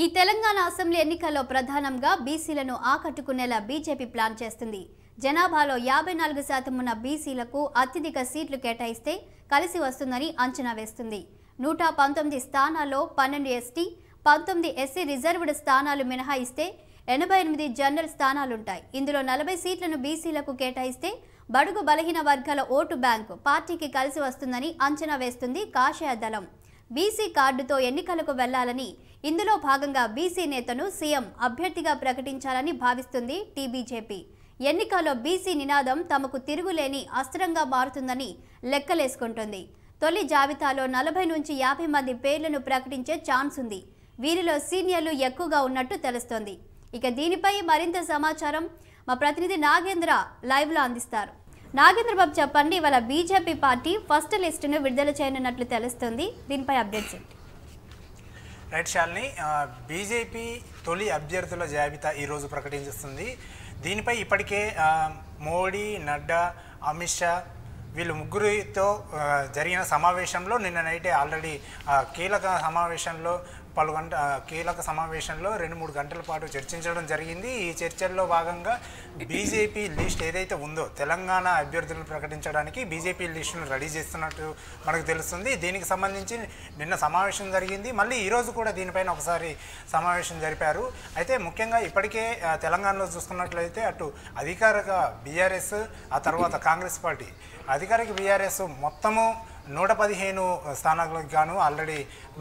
ఈ తెలంగాణ అసెంబ్లీ ఎన్నికల్లో ప్రధానంగా బీసీలను ఆకట్టుకునేలా బీజేపీ ప్లాన్ చేస్తుంది. జనాభాలో 54% ఉన్న బీసీలకు అత్యధిక సీట్లు కేటాయిస్తే కలిసి వస్తుందని అంచనా వేస్తుంది. 119 స్థానాల్లో 12 ఎస్టీ, 19 ఎస్సీ రిజర్వ్డ్ స్థానాలు మినహాయిస్తే 88 జనరల్ స్థానాలుంటాయి. ఇందులో 40 సీట్లను బీసీలకు కేటాయిస్తే బడుగు బలహీన వర్గాల ఓటు బ్యాంకు పార్టీకి కలిసి వస్తుందని అంచనా వేస్తుంది కాషాయ దళం. బీసీ కార్డుతో ఎన్నికలకు వెళ్లాలని, ఇందులో భాగంగా బీసీ నేతను సీఎం అభ్యర్థిగా ప్రకటించాలని భావిస్తుంది టీబీజేపీ. ఎన్నికల్లో బీసీ నినాదం తమకు తిరుగులేని అస్త్రంగా మారుతుందని లెక్కలేసుకుంటుంది. తొలి జాబితాలో 40 నుంచి 50 మంది పేర్లను ప్రకటించే ఛాన్స్ ఉంది. వీరిలో సీనియర్లు ఎక్కువగా ఉన్నట్టు తెలుస్తోంది. ఇక దీనిపై మరింత సమాచారం మా ప్రతినిధి నాగేంద్ర లైవ్లో అందిస్తారు. నాగేంద్ర బాబు, చెప్పండి, ఇవాళ బీజేపీ పార్టీ ఫస్ట్ లిస్టును విడుదల చేయనున్నట్లు తెలుస్తుంది. దీనిపై అప్డేట్స్ ఏంటి? రైట్ శాలిని, బీజేపీ తొలి అభ్యర్థుల జాబితా ఈరోజు ప్రకటించేస్తుంది. దీనిపై ఇప్పటికే మోడీ, నడ్డా, అమిత్ షా వీళ్ళు ముగ్గురితో జరిగిన సమావేశంలో నిన్న నైటే ఆల్రెడీ కీలక సమావేశంలో 2-3 గంటల పాటు చర్చించడం జరిగింది. ఈ చర్చల్లో భాగంగా బీజేపీ లిస్ట్ ఏదైతే ఉందో తెలంగాణ అభ్యర్థులను ప్రకటించడానికి బీజేపీ లిస్టును రెడీ చేస్తున్నట్టు మనకు తెలుస్తుంది. దీనికి సంబంధించి నిన్న సమావేశం జరిగింది. మళ్ళీ ఈరోజు కూడా దీనిపైన ఒకసారి సమావేశం జరిపారు. అయితే ముఖ్యంగా ఇప్పటికే తెలంగాణలో చూసుకున్నట్లయితే అటు అధికారిక బీఆర్ఎస్, ఆ తర్వాత కాంగ్రెస్ పార్టీ అధికారిక బీఆర్ఎస్ మొత్తము 115 స్థానాలకు గాను ఆల్రెడీ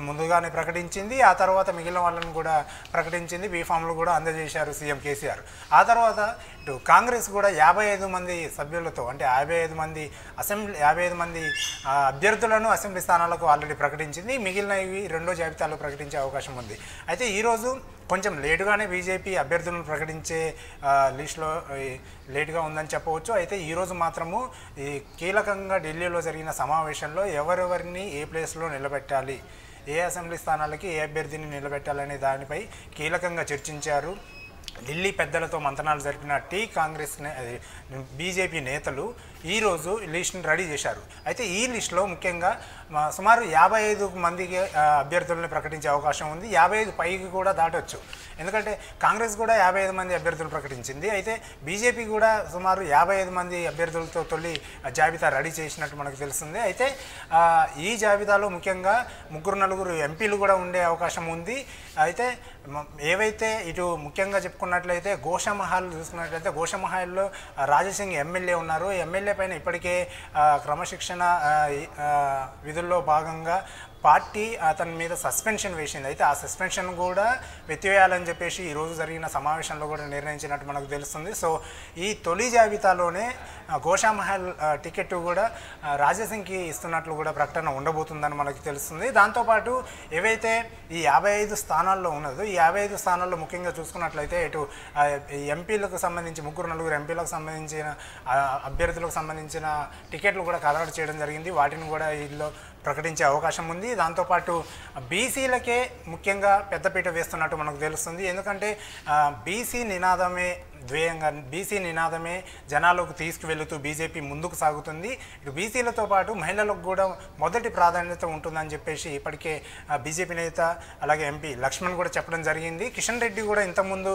ముందుగానే ప్రకటించింది. ఆ తర్వాత మిగిలిన వాళ్ళని కూడా ప్రకటించింది. బీఫామ్లు కూడా అందజేశారు సీఎం కేసీఆర్. ఆ తర్వాత ఇటు కాంగ్రెస్ కూడా 55 మంది సభ్యులతో, అంటే 55 మంది అభ్యర్థులను అసెంబ్లీ స్థానాలకు ఆల్రెడీ ప్రకటించింది. మిగిలినవి రెండో జాబితాలో ప్రకటించే అవకాశం ఉంది. అయితే ఈరోజు కొంచెం లేటుగానే బీజేపీ అభ్యర్థులను ప్రకటించే లిస్టులో లేటుగా ఉందని చెప్పవచ్చు. అయితే ఈరోజు మాత్రము ఈ కీలకంగా ఢిల్లీలో జరిగిన సమావేశంలో ఎవరెవరిని ఏ ప్లేస్లో నిలబెట్టాలి, ఏ అసెంబ్లీ స్థానాలకి ఏ అభ్యర్థిని నిలబెట్టాలనే దానిపై కీలకంగా చర్చించారు. ఢిల్లీ పెద్దలతో మంతనాలు జరిపిన కాంగ్రెస్ బీజేపీ నేతలు ఈరోజు లిస్టును రెడీ చేశారు. అయితే ఈ లిస్టులో ముఖ్యంగా సుమారు 55 మందికి అభ్యర్థులను ప్రకటించే అవకాశం ఉంది. 55 పైకి కూడా దాటవచ్చు. ఎందుకంటే కాంగ్రెస్ కూడా 55 మంది అభ్యర్థులు ప్రకటించింది. అయితే బీజేపీ కూడా సుమారు 55 మంది అభ్యర్థులతో తొలి జాబితా రెడీ చేసినట్టు మనకు తెలుస్తుంది. అయితే ఈ జాబితాలో ముఖ్యంగా 3-4 ఎంపీలు కూడా ఉండే అవకాశం ఉంది. అయితే ఏవైతే ఇటు ముఖ్యంగా చెప్పుకున్నట్లయితే గోషామహల్ చూసుకున్నట్లయితే గోషామహల్లో రాజసింగ్ ఎమ్మెల్యే ఉన్నారు. ఎమ్మెల్యే పైన ఇప్పటికే క్రమశిక్షణ విధుల్లో భాగంగా పార్టీ అతని మీద సస్పెన్షన్ వేసింది. అయితే ఆ సస్పెన్షన్ కూడా ఎత్తివేయాలని చెప్పేసి ఈరోజు జరిగిన సమావేశంలో కూడా నిర్ణయించినట్టు మనకు తెలుస్తుంది. సో ఈ తొలి జాబితాలోనే గోషామహల్ టికెట్ కూడా రాజసింగ్కి ఇస్తున్నట్లు కూడా ప్రకటన ఉండబోతుందని మనకు తెలుస్తుంది. దాంతోపాటు ఏవైతే ఈ 55 స్థానాల్లో ఉన్నదో ఈ 55 స్థానాల్లో ముఖ్యంగా చూసుకున్నట్లయితే ఇటు ఎంపీలకు సంబంధించి 3-4 ఎంపీలకు సంబంధించిన అభ్యర్థులకు సంబంధించిన టికెట్లు కూడా ఖరారు చేయడం జరిగింది. వాటిని కూడా వీళ్ళు ప్రకటించే అవకాశం ఉంది. దాంతోపాటు బీసీలకే ముఖ్యంగా పెద్దపీట వేస్తున్నట్టు మనకు తెలుస్తుంది. ఎందుకంటే బీసీ నినాదమే ధ్యేయంగా, బీసీ నినాదమే జనాలకు తీసుకువెళుతూ బీజేపీ ముందుకు సాగుతుంది. ఇటు బీసీలతో పాటు మహిళలకు కూడా మొదటి ప్రాధాన్యత ఉంటుందని చెప్పేసి ఇప్పటికే బీజేపీ నేత అలాగే ఎంపీ లక్ష్మణ్ కూడా చెప్పడం జరిగింది. కిషన్ రెడ్డి కూడా ఇంతకుముందు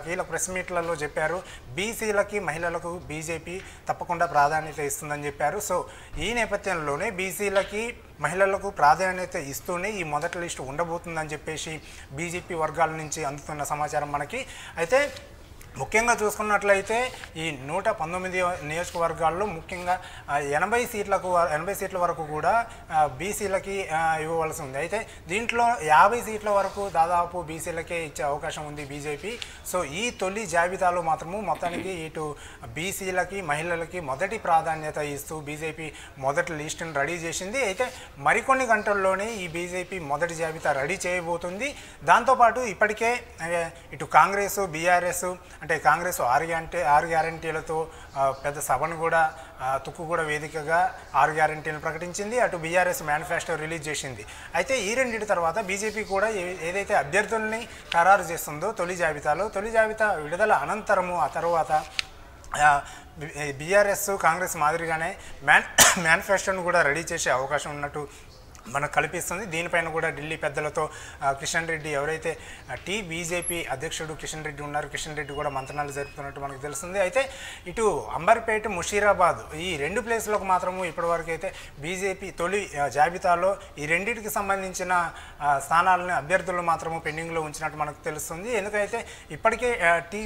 కీలక ప్రెస్ మీట్లలో చెప్పారు, బీసీలకి మహిళలకు బీజేపీ తప్పకుండా ప్రాధాన్యత ఇస్తుందని చెప్పారు. సో ఈ నేపథ్యంలోనే బీసీలకి మహిళలకు ప్రాధాన్యత ఇస్తూనే ఈ మొదటి లిస్టు ఉండబోతుందని చెప్పేసి బీజేపీ వర్గాల నుంచి అందుతున్న సమాచారం మనకి. అయితే ముఖ్యంగా చూసుకున్నట్లయితే ఈ 119 నియోజకవర్గాల్లో ముఖ్యంగా 80 సీట్ల వరకు కూడా బీసీలకి ఇవ్వవలసి ఉంది. అయితే దీంట్లో 50 సీట్ల వరకు దాదాపు బీసీలకే ఇచ్చే అవకాశం ఉంది బీజేపీ. సో ఈ తొలి జాబితాలో మాత్రము మొత్తానికి ఇటు బీసీలకి మహిళలకి మొదటి ప్రాధాన్యత ఇస్తూ బీజేపీ మొదటి లిస్టును రెడీ చేసింది. అయితే మరికొన్ని గంటల్లోనే ఈ బీజేపీ మొదటి జాబితా రెడీ చేయబోతుంది. దాంతోపాటు ఇప్పటికే ఇటు కాంగ్రెస్, బీఆర్ఎస్, అంటే కాంగ్రెస్ 6 గ్యారంటీలతో పెద్ద సభను కూడా తుక్కుగూడ వేదికగా 6 గ్యారంటీలను ప్రకటించింది. అటు బీఆర్ఎస్ మేనిఫెస్టో రిలీజ్ చేసింది. అయితే ఈ రెండింటి తర్వాత బీజేపీ కూడా ఏదైతే అభ్యర్థుల్ని ఖరారు చేస్తుందో తొలి జాబితా విడుదల అనంతరము ఆ తర్వాత బీఆర్ఎస్ కాంగ్రెస్ మాదిరిగానే మేనిఫెస్టోను కూడా రెడీ చేసే అవకాశం ఉన్నట్టు మనకు కల్పిస్తుంది. దీనిపైన కూడా ఢిల్లీ పెద్దలతో కిషన్ రెడ్డి ఎవరైతే బీజేపీ అధ్యక్షుడు కిషన్ రెడ్డి ఉన్నారు, కిషన్ రెడ్డి కూడా మంత్రాలు జరుపుతున్నట్టు మనకు తెలుస్తుంది. అయితే ఇటు అంబర్పేట, ముషీరాబాద్ ఈ 2 ప్లేసులకు మాత్రము ఇప్పటివరకు అయితే బీజేపీ తొలి జాబితాలో ఈ రెండింటికి సంబంధించిన స్థానాలను అభ్యర్థులు మాత్రము పెండింగ్లో ఉంచినట్టు మనకు తెలుస్తుంది. ఎందుకైతే ఇప్పటికే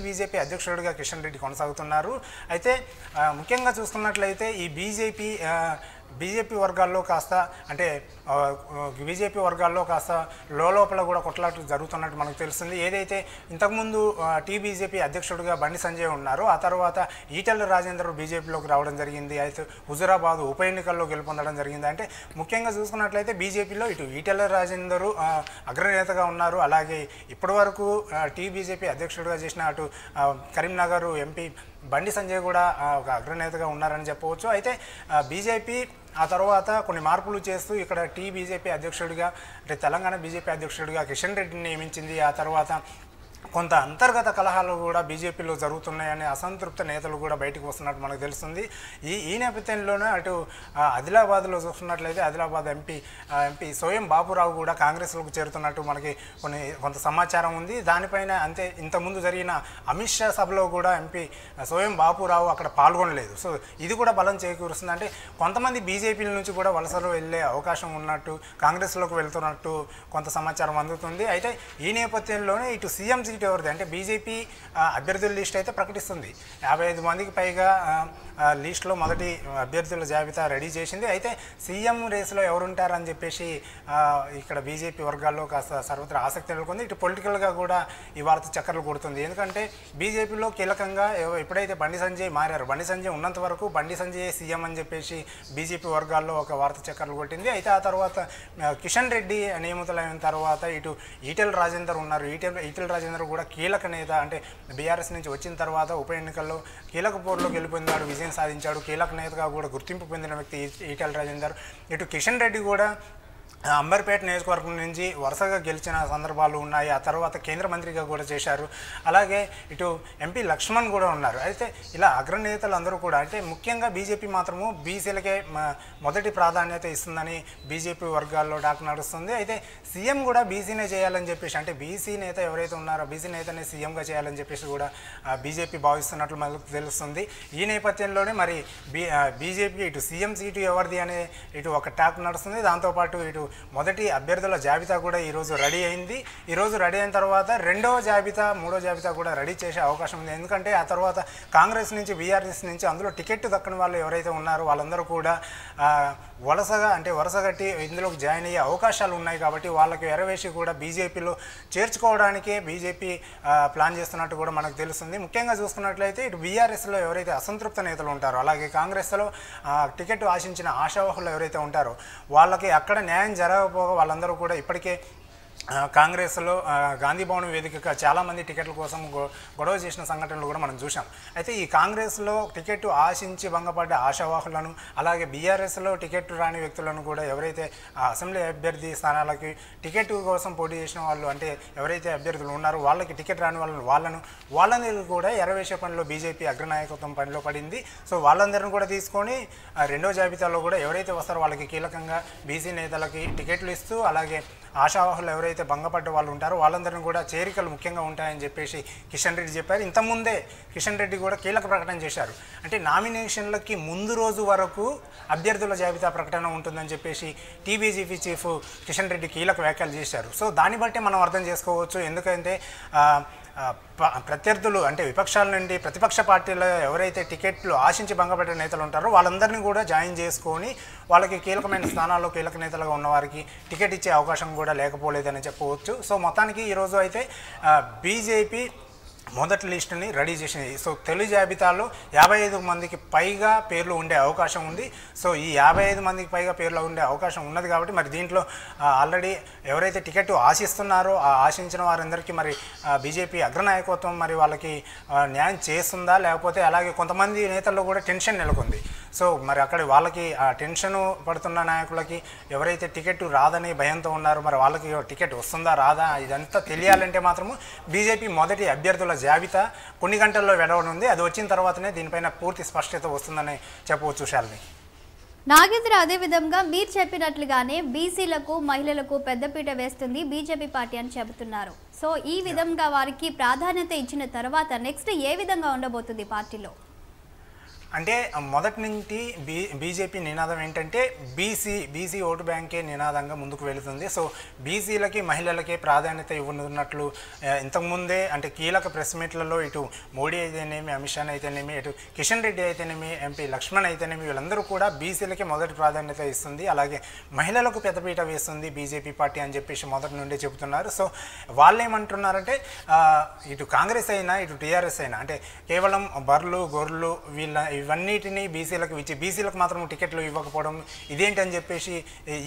బీజేపీ అధ్యక్షుడిగా కిషన్ రెడ్డి కొనసాగుతున్నారు. అయితే ముఖ్యంగా చూసుకున్నట్లయితే ఈ బీజేపీ వర్గాల్లో కాస్త అంటే బీజేపీ వర్గాల్లో కాస్త లోపల కూడా కొట్లాట్లు జరుగుతున్నట్టు మనకు తెలుస్తుంది. ఏదైతే ఇంతకుముందు బీజేపీ అధ్యక్షుడిగా బండి సంజయ్ ఉన్నారో ఆ తర్వాత ఈటెల రాజేందర్ బీజేపీలోకి రావడం జరిగింది. అయితే హుజురాబాద్ ఉప ఎన్నికల్లో గెలుపొందడం జరిగింది. అంటే ముఖ్యంగా చూసుకున్నట్లయితే బీజేపీలో ఇటు ఈటెల రాజేందర్ అగ్రనేతగా ఉన్నారు. అలాగే ఇప్పటివరకు బీజేపీ అధ్యక్షుడిగా చేసిన అటు కరీంనగర్ ఎంపీ బండి సంజయ్ కూడా ఒక అగ్రనేతగా ఉన్నారని చెప్పవచ్చు. అయితే బీజేపీ ఆ తర్వాత కొన్ని మార్పులు చేస్తూ ఇక్కడ బీజేపీ అధ్యక్షుడిగా అంటే తెలంగాణ బీజేపీ అధ్యక్షుడిగా కిషన్ రెడ్డిని నియమించింది. ఆ తర్వాత కొంత అంతర్గత కలహాలు కూడా బీజేపీలో జరుగుతున్నాయని అసంతృప్త నేతలు కూడా బయటకు వస్తున్నట్టు మనకు తెలుస్తుంది. ఈ నేపథ్యంలోనే అటు ఆదిలాబాద్లో చూస్తున్నట్లయితే ఆదిలాబాద్ ఎంపీ సోయం బాపురావు కూడా కాంగ్రెస్లోకి చేరుతున్నట్టు మనకి కొంత సమాచారం ఉంది. దానిపైన అంతే ఇంతకుముందు జరిగిన అమిత్ షా సభలో కూడా ఎంపీ సోయం బాపురావు అక్కడ పాల్గొనలేదు. సో ఇది కూడా బలం చేకూరుస్తుంది. అంటే కొంతమంది బీజేపీ నుంచి కూడా వలసలు వెళ్ళే అవకాశం ఉన్నట్టు, కాంగ్రెస్లోకి వెళ్తున్నట్టు కొంత సమాచారం అందుతుంది. అయితే ఈ నేపథ్యంలోనే ఇటు సీఎం సీట్ ఎవరిది అంటే బీజేపీ అభ్యర్థుల లిస్ట్ అయితే ప్రకటిస్తుంది. 55 మందికి పైగా లిస్టులో మొదటి అభ్యర్థుల జాబితా రెడీ చేసింది. అయితే సీఎం రేసులో ఎవరుంటారని చెప్పేసి ఇక్కడ బీజేపీ వర్గాల్లో కాస్త సర్వత్రా ఆసక్తి నెలకొంది. ఇటు పొలిటికల్గా కూడా ఈ వార్త చక్కర్లు కొడుతుంది. ఎందుకంటే బీజేపీలో కీలకంగా ఎప్పుడైతే బండి సంజయ్ మారారు, బండి సంజయ్ ఉన్నంత వరకు బండి సంజయ్ సీఎం అని చెప్పేసి బీజేపీ వర్గాల్లో ఒక వార్త చక్కర్లు కొట్టింది. అయితే ఆ తర్వాత కిషన్ రెడ్డి నియమితులైన తర్వాత ఇటు ఈటెల రాజేందర్ ఉన్నారు. ఈటెల రాజేందర్ కూడా కీలక నేత. అంటే బీఆర్ఎస్ నుంచి వచ్చిన తర్వాత ఉప ఎన్నికల్లో కీలక పోరులో గెలుపొందాడు, విజయం సాధించాడు. కీలక నేతగా కూడా గుర్తింపు పొందిన వ్యక్తి ఈటెల రాజేందర్. ఇటు కిషన్ రెడ్డి కూడా అంబర్పేట నియోజకవర్గం నుంచి వరుసగా గెలిచిన సందర్భాలు ఉన్నాయి. ఆ తర్వాత కేంద్ర మంత్రిగా కూడా చేశారు. అలాగే ఇటు ఎంపీ లక్ష్మణ్ కూడా ఉన్నారు. అయితే ఇలా అగ్రనేతలు అందరూ కూడా అంటే ముఖ్యంగా బీజేపీ మాత్రము బీసీలకే మొదటి ప్రాధాన్యత ఇస్తుందని బీజేపీ వర్గాల్లో డాక్ నడుస్తుంది. అయితే సీఎం కూడా బీసీనే చేయాలని చెప్పేసి అంటే బీసీ నేత ఎవరైతే ఉన్నారో బీసీ నేతనే సీఎంగా చేయాలని చెప్పేసి కూడా బీజేపీ భావిస్తున్నట్లు మనకు తెలుస్తుంది. ఈ నేపథ్యంలోనే మరి బీజేపీ ఇటు సీఎం సీటు ఎవరిది అనే ఇటు ఒక టాక్ నడుస్తుంది. దాంతోపాటు ఇటు మొదటి అభ్యర్థుల జాబితా కూడా ఈరోజు రెడీ అయింది. ఈరోజు రెడీ అయిన తర్వాత రెండవ జాబితా, మూడో జాబితా కూడా రెడీ చేసే అవకాశం ఉంది. ఎందుకంటే ఆ తర్వాత కాంగ్రెస్ నుంచి, బీఆర్ఎస్ నుంచి అందులో టికెట్ దక్కని వాళ్ళు ఎవరైతే ఉన్నారో వాళ్ళందరూ కూడా వరుసగట్టి ఇందులోకి జాయిన్ అయ్యే అవకాశాలు ఉన్నాయి. కాబట్టి వాళ్ళకి ఎరవేసి కూడా బీజేపీలో చేర్చుకోవడానికే బీజేపీ ప్లాన్ చేస్తున్నట్టు కూడా మనకు తెలుస్తుంది. ముఖ్యంగా చూసుకున్నట్లయితే ఇటు బీఆర్ఎస్లో ఎవరైతే అసంతృప్త నేతలు ఉంటారో అలాగే కాంగ్రెస్లో టికెట్ ఆశించిన ఆశావాహులు ఎవరైతే ఉంటారో వాళ్ళకి అక్కడ న్యాయం జరగకపోగా వాళ్ళందరూ కూడా ఇప్పటికే కాంగ్రెస్లో గాంధీ భవన్ వేదికగా చాలామంది టికెట్ల కోసం గొడవ చేసిన సంఘటనలు కూడా మనం చూసాం. అయితే ఈ కాంగ్రెస్లో టికెట్ ఆశించి భంగపడ్డ ఆశావాహులను అలాగే బీఆర్ఎస్లో టికెట్ రాని వ్యక్తులను కూడా ఎవరైతే అసెంబ్లీ అభ్యర్థి స్థానాలకి టికెట్ కోసం పోటీ చేసిన వాళ్ళు అంటే ఎవరైతే అభ్యర్థులు ఉన్నారో వాళ్ళకి టికెట్ రాని వాళ్ళని కూడా ఎరవేసే పనిలో బీజేపీ అగ్రనాయకత్వం పనిలో పడింది. సో వాళ్ళందరిని కూడా తీసుకొని రెండో జాబితాలో కూడా ఎవరైతే వస్తారో వాళ్ళకి కీలకంగా బీసీ నేతలకి టికెట్లు ఇస్తూ అలాగే ఆశావాహులు ఎవరైతే భంగపడ్డ వాళ్ళు ఉంటారో వాళ్ళందరినీ కూడా చేరికలు ముఖ్యంగా ఉంటాయని చెప్పేసి కిషన్ రెడ్డి చెప్పారు. ఇంతకుముందే కిషన్ రెడ్డి కూడా కీలక ప్రకటన చేశారు. అంటే నామినేషన్లకి ముందు రోజు వరకు అభ్యర్థుల జాబితా ప్రకటన ఉంటుందని చెప్పేసి బీజేపీ చీఫ్ కిషన్ రెడ్డి కీలక వ్యాఖ్యలు చేశారు. సో దాన్ని బట్టి మనం అర్థం చేసుకోవచ్చు. ఎందుకంటే ప్రత్యర్థులు అంటే విపక్షాల నుండి ప్రతిపక్ష పార్టీలో ఎవరైతే టికెట్లు ఆశించి భంగపడే నేతలు ఉంటారో వాళ్ళందరినీ కూడా జాయిన్ చేసుకొని వాళ్ళకి కీలకమైన స్థానాల్లో కీలక నేతలుగా ఉన్నవారికి టికెట్ ఇచ్చే అవకాశం కూడా లేకపోలేదని చెప్పవచ్చు. సో మొత్తానికి ఈరోజు అయితే బీజేపీ మొదటి లిస్టుని రెడీ చేసింది. సో తొలి జాబితాలో 55 మందికి పైగా పేర్లు ఉండే అవకాశం ఉంది. సో ఈ 55 మందికి పైగా పేర్లు ఉండే అవకాశం ఉన్నది కాబట్టి మరి దీంట్లో ఆల్రెడీ ఎవరైతే టికెట్ ఆశిస్తున్నారో ఆ ఆశించిన వారందరికీ మరి బీజేపీ అగ్రనాయకత్వం మరి వాళ్ళకి న్యాయం చేస్తుందా లేకపోతే అలాగే కొంతమంది నేతల్లో కూడా టెన్షన్ నెలకొంది. సో మరి అక్కడ వాళ్ళకి ఆ టెన్షన్ పడుతున్న నాయకులకి ఎవరైతే టికెట్ రాదని భయంతో ఉన్నారో మరి వాళ్ళకి టికెట్ వస్తుందా రాదా ఇదంతా తెలియాలంటే మాత్రము బీజేపీ మొదటి అభ్యర్థుల జాబితా కొన్ని గంటల్లో వెడవనుంది. అది వచ్చిన తర్వాతనే దీనిపైన పూర్తి స్పష్టత వస్తుందని చెప్పవచ్చు. శాలిని. నాగేంద్ర అదే విధంగా మీరు చెప్పినట్లుగానే బీసీలకు మహిళలకు పెద్దపీట వేస్తుంది బీజేపీ పార్టీ అని చెబుతున్నారు. సో ఈ విధంగా వారికి ప్రాధాన్యత ఇచ్చిన తర్వాత నెక్స్ట్ ఏ విధంగా ఉండబోతుంది పార్టీలో? అంటే మొదటి నుంచి బీజేపీ నినాదం ఏంటంటే బీసీ ఓటు బ్యాంకే నినాదంగా ముందుకు వెళుతుంది. సో బీసీలకి మహిళలకే ప్రాధాన్యత ఇవ్వనున్నట్లు ఇంతకుముందే అంటే కీలక ప్రెస్ మీట్లలో ఇటు మోడీ అయితేనేమి, అమిత్ షా అయితేనేమి, ఇటు కిషన్ రెడ్డి అయితేనేమి, ఎంపీ లక్ష్మణ్ అయితేనేమి, వీళ్ళందరూ కూడా బీసీలకే మొదటి ప్రాధాన్యత ఇస్తుంది, అలాగే మహిళలకు పెద్దపీట వేస్తుంది బీజేపీ పార్టీ అని చెప్పేసి మొదటి నుండే చెబుతున్నారు. సో వాళ్ళు ఏమంటున్నారంటే ఇటు కాంగ్రెస్ అయినా ఇటు టీఆర్ఎస్ అయినా అంటే కేవలం బర్లు గొర్రెలు ఇవన్నిటినీ బీసీలకు ఇచ్చి బీసీలకు మాత్రం టికెట్లు ఇవ్వకపోవడం ఇదేంటని చెప్పేసి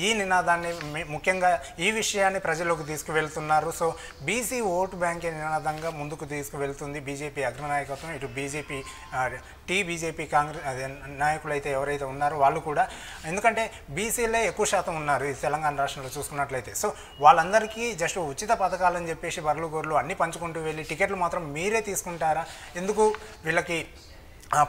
ఈ నినాదాన్ని ముఖ్యంగా ఈ విషయాన్ని ప్రజల్లోకి తీసుకువెళ్తున్నారు. సో బీసీ ఓటు బ్యాంకే నినాదంగా ముందుకు తీసుకువెళ్తుంది బీజేపీ అగ్రనాయకత్వం. ఇటు బీజేపీ కాంగ్రెస్ నాయకులు అయితే ఎవరైతే ఉన్నారో వాళ్ళు కూడా, ఎందుకంటే బీసీలే ఎక్కువ శాతం ఉన్నారు ఈ తెలంగాణ రాష్ట్రంలో చూసుకున్నట్లయితే. సో వాళ్ళందరికీ జస్ట్ ఉచిత పథకాలని చెప్పేసి బర్లు గొర్రెలు అన్నీ పంచుకుంటూ వెళ్ళి టికెట్లు మాత్రం మీరే తీసుకుంటారా, ఎందుకు వీళ్ళకి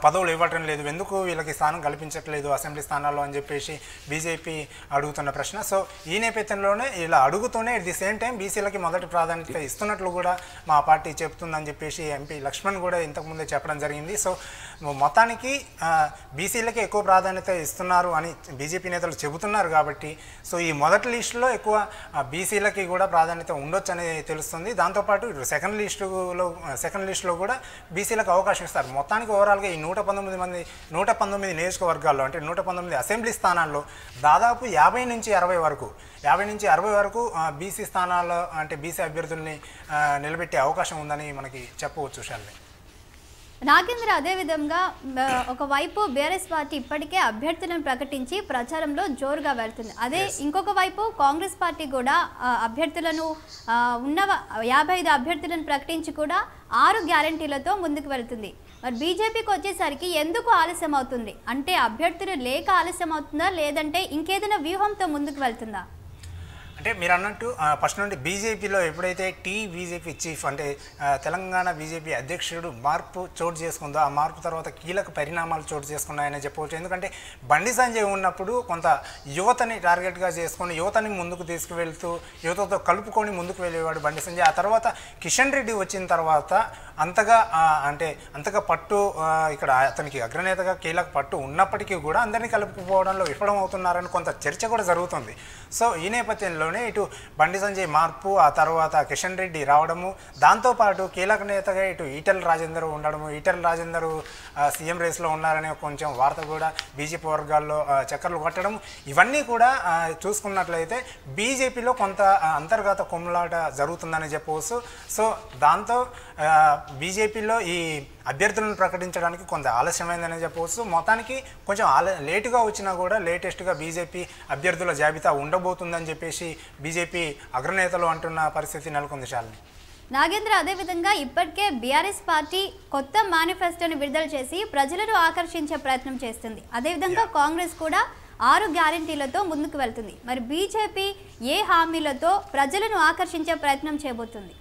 పదవులు ఇవ్వటం లేదు, ఎందుకు వీళ్ళకి స్థానం కల్పించట్లేదు అసెంబ్లీ స్థానాల్లో అని చెప్పేసి బీజేపీ అడుగుతున్న ప్రశ్న. సో ఈ నేపథ్యంలోనే ఇలా అడుగుతూనే ఎట్ ది సేమ్ టైం బీసీలకి మొదటి ప్రాధాన్యత ఇస్తున్నట్లు కూడా మా పార్టీ చెప్తుందని చెప్పేసి ఎంపీ లక్ష్మణ్ కూడా ఇంతకుముందే చెప్పడం జరిగింది. సో మొత్తానికి బీసీలకి ఎక్కువ ప్రాధాన్యత ఇస్తున్నారు అని బీజేపీ నేతలు చెబుతున్నారు కాబట్టి సో ఈ మొదటి లిస్టులో ఎక్కువ బీసీలకి కూడా ప్రాధాన్యత ఉండొచ్చు అని తెలుస్తుంది. దాంతోపాటు సెకండ్ లిస్టులో కూడా బీసీలకు అవకాశం ఇస్తారు. మొత్తానికి ఓవరాల్గా ఈ 119 నియోజకవర్గాల్లో అంటే 119 అసెంబ్లీ స్థానాల్లో దాదాపు 50 నుంచి 60 వరకు బీసీ స్థానాల్లో అంటే బీసీ అభ్యర్థుల్ని నిలబెట్టే అవకాశం ఉందని మనకి చెప్పవచ్చు. శాలిని, నాగేంద్ర అదే విధంగా ఒకవైపు బీఆర్ఎస్ పార్టీ ఇప్పటికే అభ్యర్థులను ప్రకటించి ప్రచారంలో జోరుగా వెళ్తుంది. అదే ఇంకొక వైపు కాంగ్రెస్ పార్టీ కూడా అభ్యర్థులను ఉన్న 55 అభ్యర్థులను ప్రకటించి కూడా 6 గ్యారంటీలతో ముందుకు వెళ్తుంది. మరి బీజేపీకి వచ్చేసరికి ఎందుకు ఆలస్యం అవుతుంది? అంటే అభ్యర్థులు లేక ఆలస్యం అవుతుందా, లేదంటే ఇంకేదైనా వ్యూహంతో ముందుకు వెళ్తుందా? అంటే మీరు అన్నట్టు ఫస్ట్ నుండి బీజేపీలో ఎప్పుడైతే బీజేపీ చీఫ్ అంటే తెలంగాణ బీజేపీ అధ్యక్షుడు మార్పు చోటు చేసుకుందో, ఆ మార్పు తర్వాత కీలక పరిణామాలు చోటు చేసుకున్నాయని చెప్పవచ్చు. ఎందుకంటే బండి సంజయ్ ఉన్నప్పుడు కొంత యువతని టార్గెట్గా చేసుకొని యువతని ముందుకు తీసుకువెళ్తూ యువతతో కలుపుకొని ముందుకు వెళ్ళేవాడు బండి సంజయ్. ఆ తర్వాత కిషన్ రెడ్డి వచ్చిన తర్వాత అంతగా పట్టు ఇక్కడ అతనికి అగ్రనేతగా కీలక పట్టు ఉన్నప్పటికీ కూడా అందరినీ కలుపుకుపోవడంలో విఫలం అవుతున్నారని కొంత చర్చ కూడా జరుగుతుంది. సో ఈ నేపథ్యంలోనే ఇటు బండి సంజయ్ మార్పు, ఆ తర్వాత కిషన్ రెడ్డి రావడము, దాంతోపాటు కీలక నేతగా ఇటు ఈటెల రాజేందర్ ఉండడము, ఈటెల రాజేందర్ సీఎం రేస్లో ఉన్నారనే కొంచెం వార్త కూడా బీజేపీ వర్గాల్లో చక్కర్లు కొట్టడం, ఇవన్నీ కూడా చూసుకున్నట్లయితే బీజేపీలో కొంత అంతర్గత కొమ్ములాట జరుగుతుందని చెప్పవచ్చు. సో దాంతో బీజేపీలో ఈ అభ్యర్థులను ప్రకటించడానికి కొంత ఆలస్యమైందని చెప్పవచ్చు. మొత్తానికి కొంచెం లేటుగా వచ్చినా కూడా లేటెస్ట్గా బీజేపీ అభ్యర్థుల జాబితా ఉండబోతుందని చెప్పేసి బీజేపీ అగ్రనేతలు అంటున్న పరిస్థితి నెలకొంది. శాలిని, నాగేంద్ర అదేవిధంగా ఇప్పటికే బీఆర్ఎస్ పార్టీ కొత్త మేనిఫెస్టోని విడుదల చేసి ప్రజలను ఆకర్షించే ప్రయత్నం చేస్తుంది. అదేవిధంగా కాంగ్రెస్ కూడా 6 గ్యారంటీలతో ముందుకు వెళ్తుంది. మరి బీజేపీ ఏ హామీలతో ప్రజలను ఆకర్షించే ప్రయత్నం చేయబోతుంది?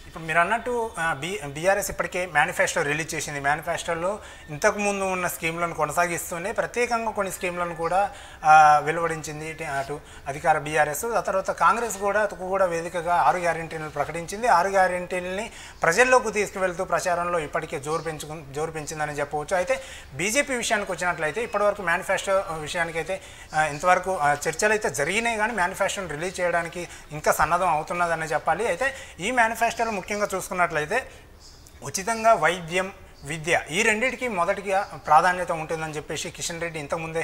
ఇప్పుడు మీరు అన్నట్టు బీఆర్ఎస్ ఇప్పటికే మేనిఫెస్టో రిలీజ్ చేసింది. మేనిఫెస్టోలో ఇంతకుముందు ఉన్న స్కీమ్లను కొనసాగిస్తూనే ప్రత్యేకంగా కొన్ని స్కీమ్లను కూడా వెలువడించింది అటు అధికార బీఆర్ఎస్. ఆ తర్వాత కాంగ్రెస్ కూడా వేదికగా 6 గ్యారెంటీలను ప్రకటించింది. 6 గ్యారెంటీలని ప్రజల్లోకి తీసుకువెళ్తూ ప్రచారంలో ఇప్పటికే జోరు పెంచిందని చెప్పవచ్చు. అయితే బీజేపీ విషయానికి వచ్చినట్లయితే ఇప్పటివరకు మేనిఫెస్టో విషయానికైతే ఇంతవరకు చర్చలు అయితే జరిగినాయి, కానీ మేనిఫెస్టోని రిలీజ్ చేయడానికి ఇంకా సన్నద్ధం అవుతున్నదని చెప్పాలి. అయితే ఈ మేనిఫెస్టోలో ముఖ్యంగా చూసుకున్నట్లయితే ఉచితంగా వైద్యం, విద్య ఈ రెండింటికి మొదటిగా ప్రాధాన్యత ఉంటుందని చెప్పేసి కిషన్ రెడ్డి ఇంతకుముందే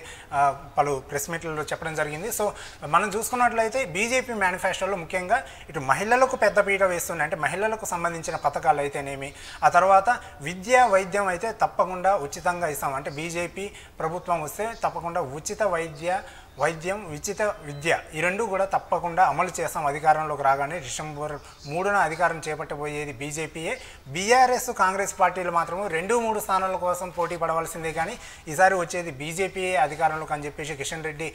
పలు ప్రెస్ మీట్లలో చెప్పడం జరిగింది. సో మనం చూసుకున్నట్లయితే బీజేపీ మేనిఫెస్టోలో ముఖ్యంగా ఇటు మహిళలకు పెద్దపీట వేస్తున్నాయి. అంటే మహిళలకు సంబంధించిన పథకాలు అయితేనేమి, ఆ తర్వాత విద్య, వైద్యం అయితే తప్పకుండా ఉచితంగా ఇస్తాం. అంటే బీజేపీ ప్రభుత్వం వస్తే తప్పకుండా ఉచిత వైద్యం, ఉచిత విద్య ఈ రెండు కూడా తప్పకుండా అమలు చేస్తాం అధికారంలోకి రాగానే. డిసెంబర్ 3న అధికారం చేపట్టబోయేది బీజేపీయే. బీఆర్ఎస్, కాంగ్రెస్ పార్టీలు మాత్రము 2-3 స్థానాల కోసం పోటీ పడవలసిందే, కానీ ఈసారి వచ్చేది బీజేపీయే అధికారంలోకి అని చెప్పేసి కిషన్ రెడ్డి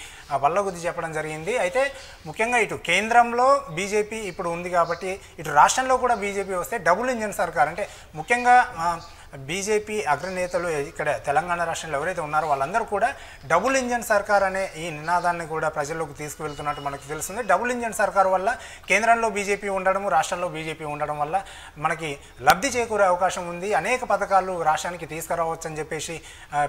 బల్లగుద్ది చెప్పడం జరిగింది. అయితే ముఖ్యంగా ఇటు కేంద్రంలో బీజేపీ ఇప్పుడు ఉంది కాబట్టి ఇటు రాష్ట్రంలో కూడా బీజేపీ వస్తే డబుల్ ఇంజన్ సర్కార్, అంటే ముఖ్యంగా బీజేపీ అగ్రనేతలు ఇక్కడ తెలంగాణ రాష్ట్రంలో ఎవరైతే ఉన్నారో వాళ్ళందరూ కూడా డబుల్ ఇంజన్ సర్కార్ అనే ఈ నినాదాన్ని కూడా ప్రజల్లోకి తీసుకువెళ్తున్నట్టు మనకు తెలుస్తుంది. డబుల్ ఇంజన్ సర్కార్ వల్ల కేంద్రంలో బీజేపీ ఉండడము, రాష్ట్రంలో బీజేపీ ఉండడం వల్ల మనకి లబ్ధి చేకూరే అవకాశం ఉంది. అనేక పథకాలు రాష్ట్రానికి తీసుకురావచ్చు అని చెప్పేసి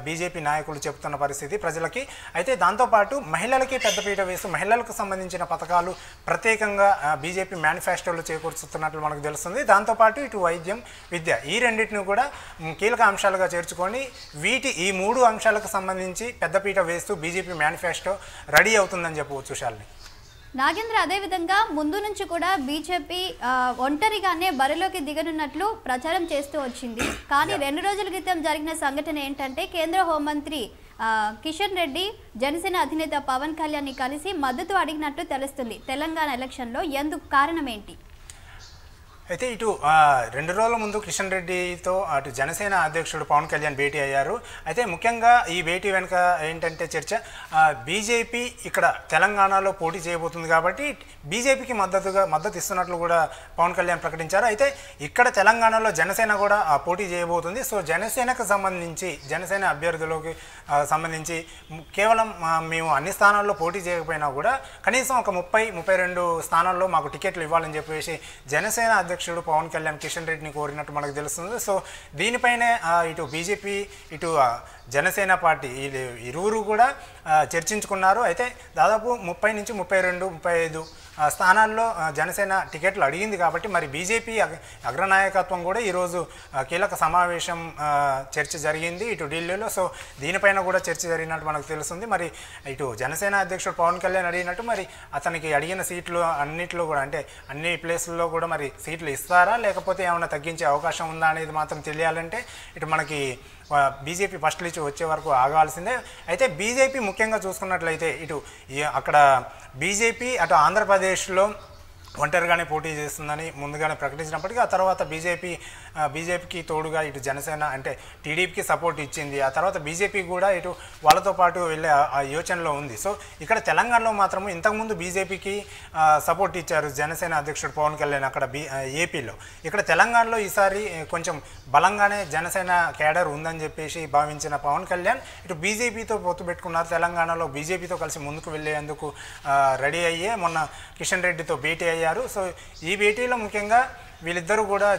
బీజేపీ నాయకులు చెబుతున్న పరిస్థితి ప్రజలకి. అయితే దాంతోపాటు మహిళలకి పెద్దపీట వేస్తూ మహిళలకు సంబంధించిన పథకాలు ప్రత్యేకంగా బీజేపీ మేనిఫెస్టోలో చేకూర్చుతున్నట్లు మనకు తెలుస్తుంది. దాంతోపాటు ఇటు వైద్యం, విద్య ఈ రెండింటిని కూడా కీలక అంశాలుగా చేర్చుకొని ఈ 3 అంశాలకు సంబంధించి పెద్దపీట వేస్తూ బీజేపీ మేనిఫెస్టో రెడీ అవుతుందని చెప్పవచ్చు. శాలిని, నాగేంద్ర, అదేవిధంగా ముందు నుంచి కూడా బీజేపీ ఒంటరిగానే బరిలోకి దిగనున్నట్లు ప్రచారం చేస్తూ వచ్చింది. కానీ 2 రోజుల క్రితం జరిగిన సంఘటన ఏంటంటే కేంద్ర హోంమంత్రి కిషన్ రెడ్డి జనసేన అధినేత పవన్ కళ్యాణ్ని కలిసి మద్దతు అడిగినట్టు తెలుస్తుంది. తెలంగాణ ఎలక్షన్లో ఎందుకు కారణం ఏంటి? అయితే ఇటు 2 రోజుల ముందు కిషన్ రెడ్డితో అటు జనసేన అధ్యక్షుడు పవన్ కళ్యాణ్ భేటీ అయ్యారు. అయితే ముఖ్యంగా ఈ భేటీ వెనుక ఏంటంటే చర్చ, బీజేపీ ఇక్కడ తెలంగాణలో పోటీ చేయబోతుంది కాబట్టి బీజేపీకి మద్దతు ఇస్తున్నట్లు కూడా పవన్ కళ్యాణ్ ప్రకటించారు. అయితే ఇక్కడ తెలంగాణలో జనసేన కూడా పోటీ చేయబోతుంది. సో జనసేనకు సంబంధించి జనసేన అభ్యర్థులకి సంబంధించి కేవలం మేము అన్ని స్థానాల్లో పోటీ చేయకపోయినా కూడా కనీసం ఒక 30-32 స్థానాల్లో మాకు టికెట్లు ఇవ్వాలని చెప్పేసి జనసేన అధ్యక్షుడు పవన్ కళ్యాణ్ కిషన్ రెడ్డిని కోరినట్టు మనకు తెలుస్తుంది. సో దీనిపైనే ఇటు బీజేపీ ఇటు జనసేన పార్టీ ఇరువురు కూడా చర్చించుకున్నారు. అయితే దాదాపు 30-32-35 స్థానాల్లో జనసేన టికెట్లు అడిగింది కాబట్టి మరి బీజేపీ అగ్రనాయకత్వం కూడా ఈరోజు కీలక సమావేశం చర్చ జరిగింది ఇటు ఢిల్లీలో. సో దీనిపైన కూడా చర్చ జరిగినట్టు మనకు తెలుస్తుంది. మరి ఇటు జనసేన అధ్యక్షుడు పవన్ కళ్యాణ్ అడిగినట్టు మరి అతనికి అడిగిన సీట్లు అన్నింటిలో కూడా అంటే అన్ని ప్లేసుల్లో కూడా మరి సీట్లు ఇస్తారా లేకపోతే ఏమైనా తగ్గించే అవకాశం ఉందా అనేది మాత్రం తెలియాలంటే ఇటు మనకి బీజేపీ ఫస్ట్ నుంచి వచ్చే వరకు ఆగాల్సిందే. అయితే బీజేపీ ముఖ్యంగా చూసుకున్నట్లయితే ఇటు అక్కడ బీజేపీ అటు ఆంధ్రప్రదేశ్లో ఒంటరిగానే పోటీ చేస్తుందని ముందుగానే ప్రకటించినప్పటికీ ఆ తర్వాత బీజేపీకి తోడుగా ఇటు జనసేన అంటే టీడీపీకి సపోర్ట్ ఇచ్చింది. ఆ తర్వాత బీజేపీ కూడా ఇటు వాళ్ళతో పాటు వెళ్ళే ఆ యోచనలో ఉంది. సో ఇక్కడ తెలంగాణలో మాత్రము ఇంతకుముందు బీజేపీకి సపోర్ట్ ఇచ్చారు జనసేన అధ్యక్షుడు పవన్ కళ్యాణ్ అక్కడ ఏపీలో. ఇక్కడ తెలంగాణలో ఈసారి కొంచెం బలంగానే జనసేన క్యాడర్ ఉందని చెప్పేసి భావించిన పవన్ కళ్యాణ్ ఇటు బీజేపీతో పొత్తు పెట్టుకున్నారు. తెలంగాణలో బీజేపీతో కలిసి ముందుకు వెళ్ళేందుకు రెడీ అయ్యే మొన్న కిషన్ రెడ్డితో భేటీ అయ్యారు. సో ఈ భేటీలో ముఖ్యంగా వీళ్ళిద్దరూ కూడా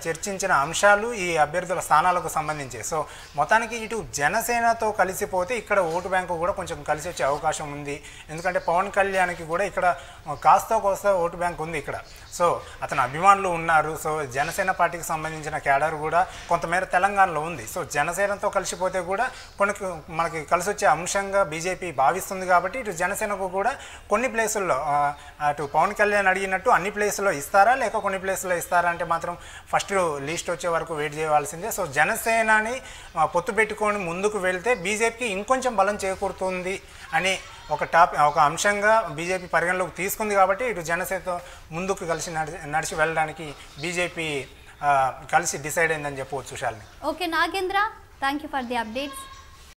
చర్చించిన అంశాలు ఈ అభ్యర్థుల స్థానాలకు సంబంధించి. సో మొత్తానికి ఇటు జనసేనతో కలిసిపోతే ఇక్కడ ఓటు బ్యాంకు కూడా కొంచెం కలిసి వచ్చే అవకాశం ఉంది. ఎందుకంటే పవన్ కళ్యాణ్కి కూడా ఇక్కడ కాస్త ఓటు బ్యాంక్ ఉంది ఇక్కడ. సో అతని అభిమానులు ఉన్నారు. సో జనసేన పార్టీకి సంబంధించిన క్యాడర్ కూడా కొంతమేర తెలంగాణలో ఉంది. సో జనసేనతో కలిసిపోతే కూడా మనకి కలిసి వచ్చే అంశంగా బీజేపీ భావిస్తుంది కాబట్టి ఇటు జనసేనకు కూడా కొన్ని ప్లేసుల్లో అటు పవన్ కళ్యాణ్ అడిగినట్టు అన్ని ప్లేసుల్లో ఇస్తారా లేక కొన్ని ప్లేసుల్లో ఇస్తారా అంటే మాత్రం ఫస్ట్ లిస్ట్ వచ్చే వరకు వెయిట్ చేయవలసిందే. సో జనసేనని పొత్తు పెట్టుకొని ముందుకు వెళ్తే బీజేపీకి ఇంకొంచెం బలం చేకూరుతుంది అని ఒక అంశంగా బీజేపీ పరిగణలోకి తీసుకుంది కాబట్టి ఇటు జనసేనతో ముందుకు కలిసి నడిచి వెళ్ళడానికి బీజేపీ కలిసి డిసైడ్ అయిందని చెప్పవచ్చు. Shalini. Okay Nagendra, thank you for the updates.